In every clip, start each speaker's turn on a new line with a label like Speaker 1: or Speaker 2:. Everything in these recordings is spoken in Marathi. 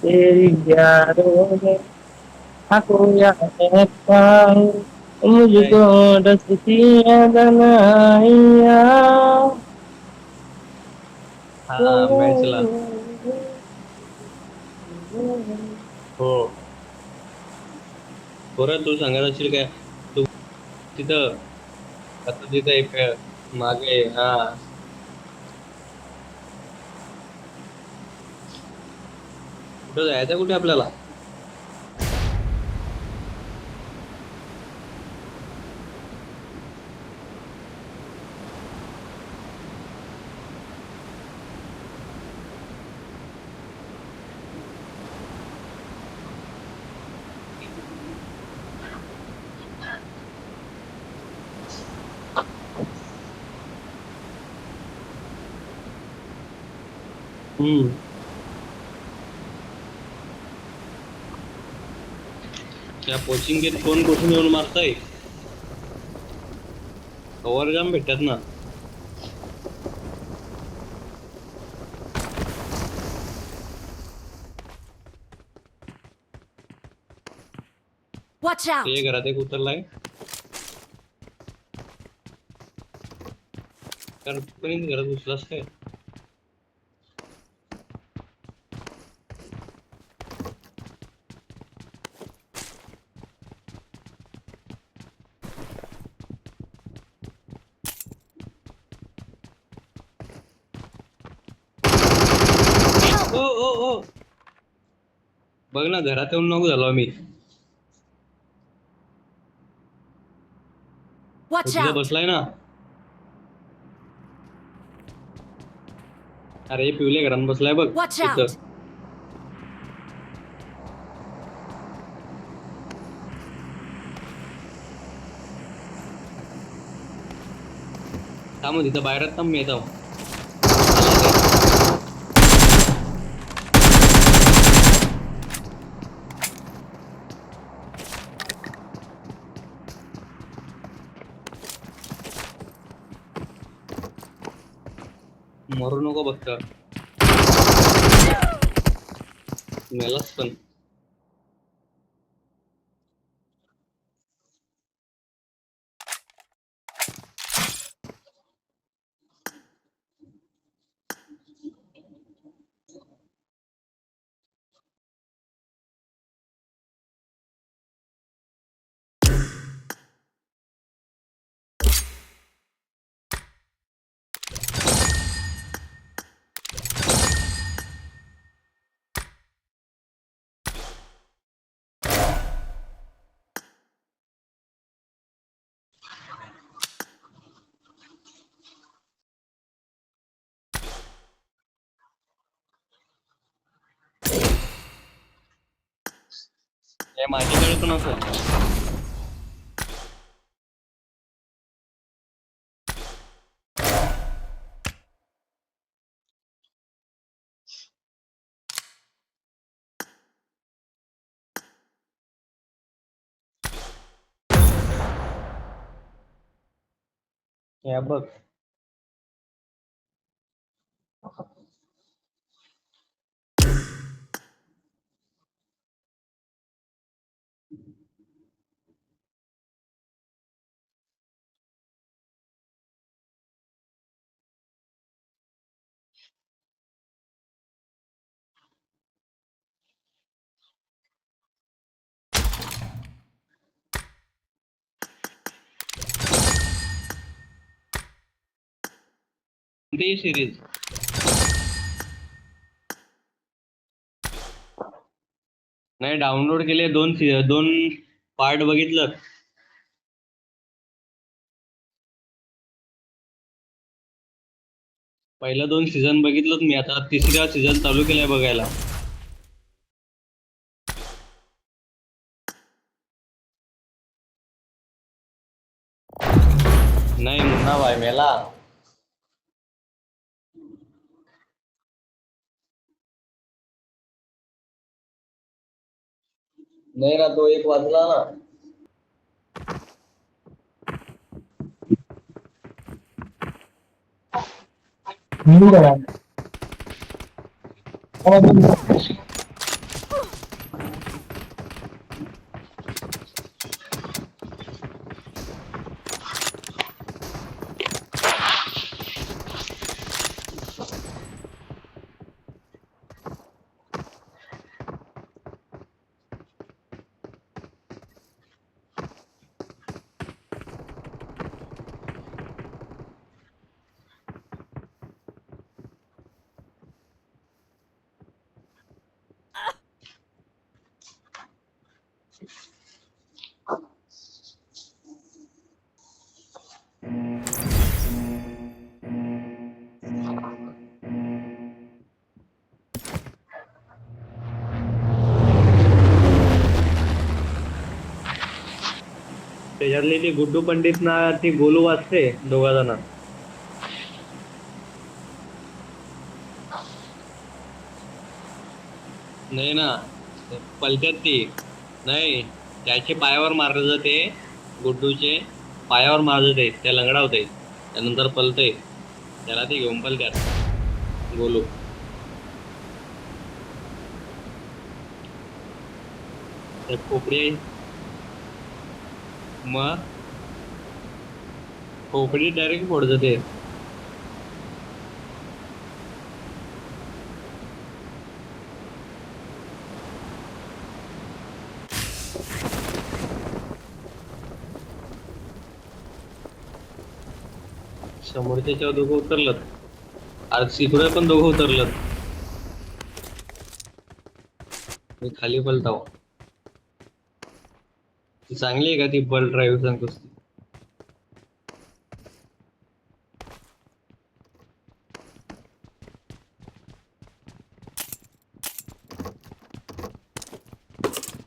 Speaker 1: तेरी यारों में aku yang tahu
Speaker 2: काय
Speaker 1: मुझको रस्तियाँ बनाइया
Speaker 2: हा मॅचला हो बरं तू सांगत असशील काय तू तिथं आता तिथं एक मागे हा कुठं जायचं कुठे आपल्याला हम्म त्या पोचिंगेत कोण कुठून येऊन मारताय कवर जाम भेटतात ना
Speaker 3: Watch
Speaker 2: ते
Speaker 3: out!
Speaker 2: घरात एक उतरलाय कारण तू पण घरात घुसलास काय
Speaker 3: Help!
Speaker 2: ओ ओ ओ बघ ना घरात येऊन नको झालो आम्ही तो
Speaker 3: Watch
Speaker 2: तिथं
Speaker 3: out!
Speaker 2: बसलाय ना अरे पिवले घरात बसलाय बघ
Speaker 3: Watch
Speaker 2: तिथं
Speaker 3: out!
Speaker 2: थांब तिथं बाहेरात थांब मी येतो आला ते मरू नको बघत मेलाच पण हे माझ्याकडे पण असं हे बघ ते सिरीज नाही डाउनलोड केले दोन पार्ट बघितलं पहिलं 2 सीझन बघितलं मी आता तिसरा सीझन चालू केलाय बघायला नाही मुन्ना भाई मेला नाही ना तो एक वाजला ना
Speaker 1: Mira,
Speaker 2: त्याच्यातली ती गुड्डू पंडित ना ती गोलू वाचते दोघा जण. नाही ना, पलत्यात ती नाही, त्याचे पायावर मारलं जाते, गुड्डूचे पायावर मारलं जाते, त्या लंगडावते, त्यानंतर पलतय, त्याला ते घेऊन पलत्यात गोलू. त्या खोपडी मग खोपडी डायरेक्ट फोड जाते. समोरच्याच्यावर दोघं उतरलं, आज इकडे पण दोघं उतरलं, मी खाली पलताव. ती चांगली आहे का ती बल ड्राईव्ह सांगतोस ती?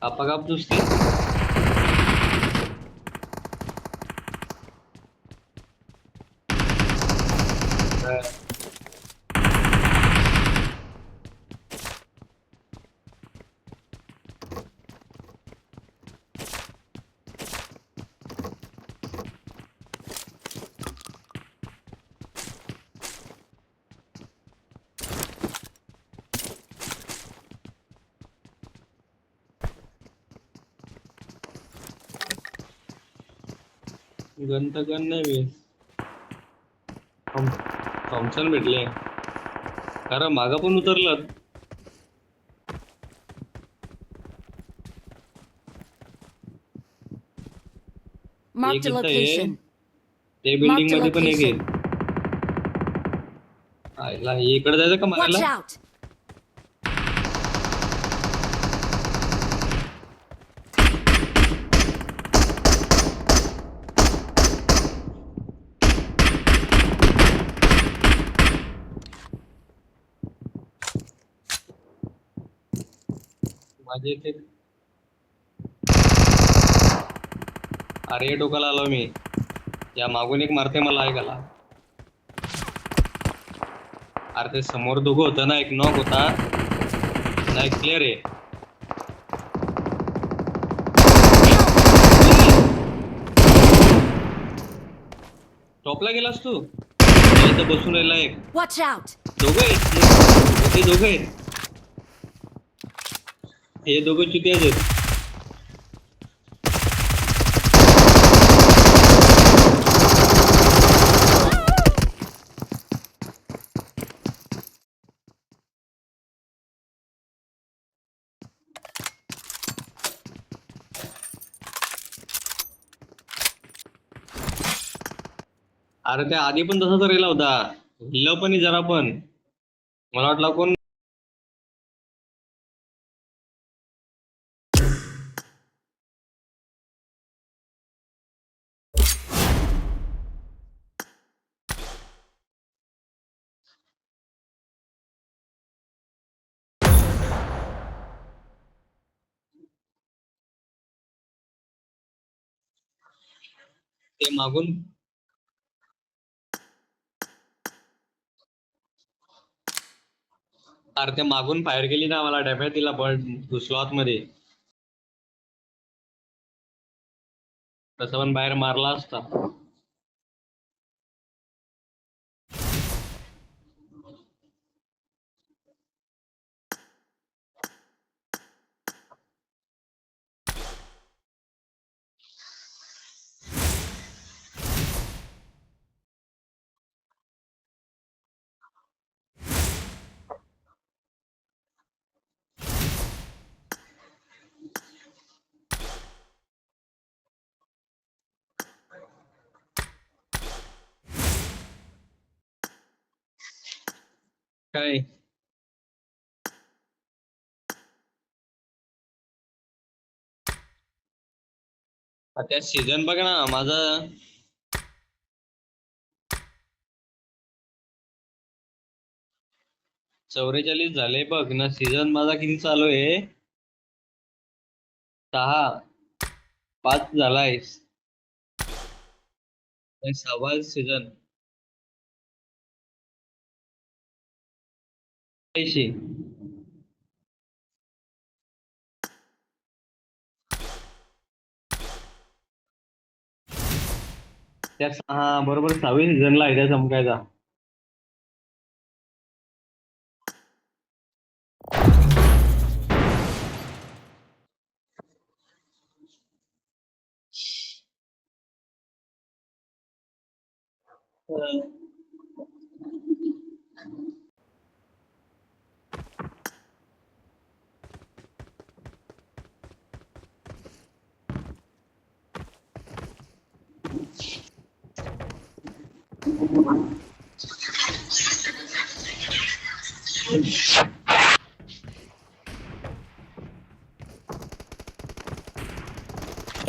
Speaker 2: आपाकाप दुसरी गन तर गन नाही मी थॉम्सन भेटले, कारण मागं पण उतरलं.
Speaker 3: Marked a
Speaker 2: एक इथं आहे,
Speaker 3: location.
Speaker 2: ते बिल्डिंग
Speaker 3: Marked a
Speaker 2: मध्ये पण एक आहे.
Speaker 3: location.
Speaker 2: आयला इकडे जायचं का
Speaker 3: Watch
Speaker 2: मारायला?
Speaker 3: out!
Speaker 2: माझे इथे अरे डोकाला आलो मी, या मागून एक मारते मला ऐकायला. अरे ते समोर दोघं होतं ना, एक नॉक होता ना, एक क्लिअर आहे. टॉपला गेलास तू? इथं बसून राहिला एक,
Speaker 3: Watch out!
Speaker 2: दोघं आहेत ते, दोघं आहेत, हे दोघं चुकी आहेत. अरे त्या आधी पण तसा तर होता, हिल्लं पण जरा पण, मला वाटलं कोण. ते मागून अरे ते मागून फायर केली ना, मला डॅमेज दिला, पण घुसलो आतमध्ये, तसं पण बाहेर मारला असता. काय त्या सीझन बघ ना माझं 44 झाले बघ ना. सीझन माझा किती चालू आहे? 6 5 झालाय. 6वा सीझन 80. त्या हा बरोबर 6व्या सीझनला आहे त्या चमकायचा.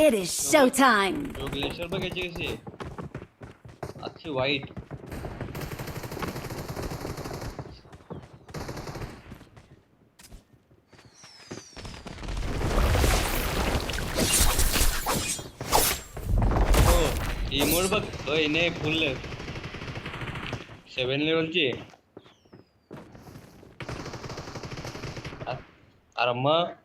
Speaker 3: It is showtime.
Speaker 2: ग्लेशियर बघायची कशी आहे? अख्खी वाईट. हो इमोट बघ. होय नाही फुल 7 लेवलची. अरे मग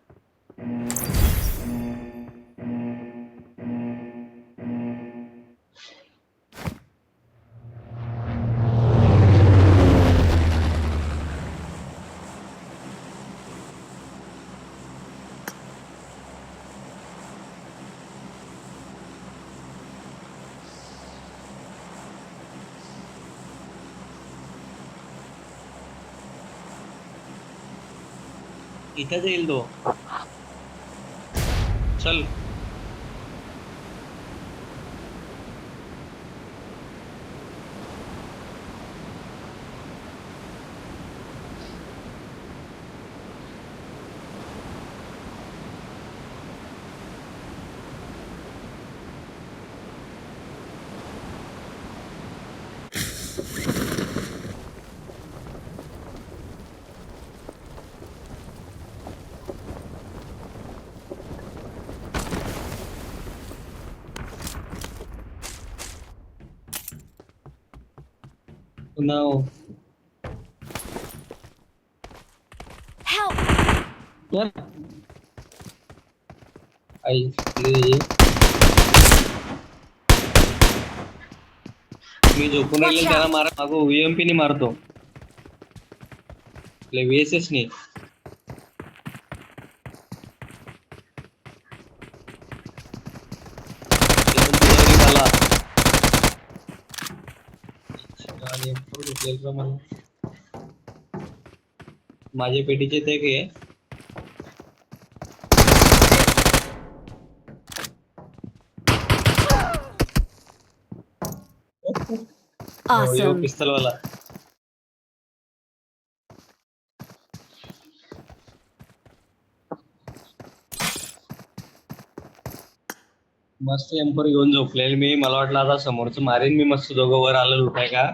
Speaker 2: इथंच येईल तो. चल पुन्हा
Speaker 3: Help!
Speaker 2: आई मी झोपून राहिले
Speaker 3: Watch
Speaker 2: त्याला
Speaker 3: out.
Speaker 2: मारा मागो UMP ने मारतो. VSS ने. माझे पेटीचे ते काय
Speaker 3: Awesome.
Speaker 2: पिस्तल वाला. मस्त एम्पर घेऊन झोपलेल मी. मला वाटलं आता समोरचं मारेन मी. मस्त दोघं वर आलं लुटाय का.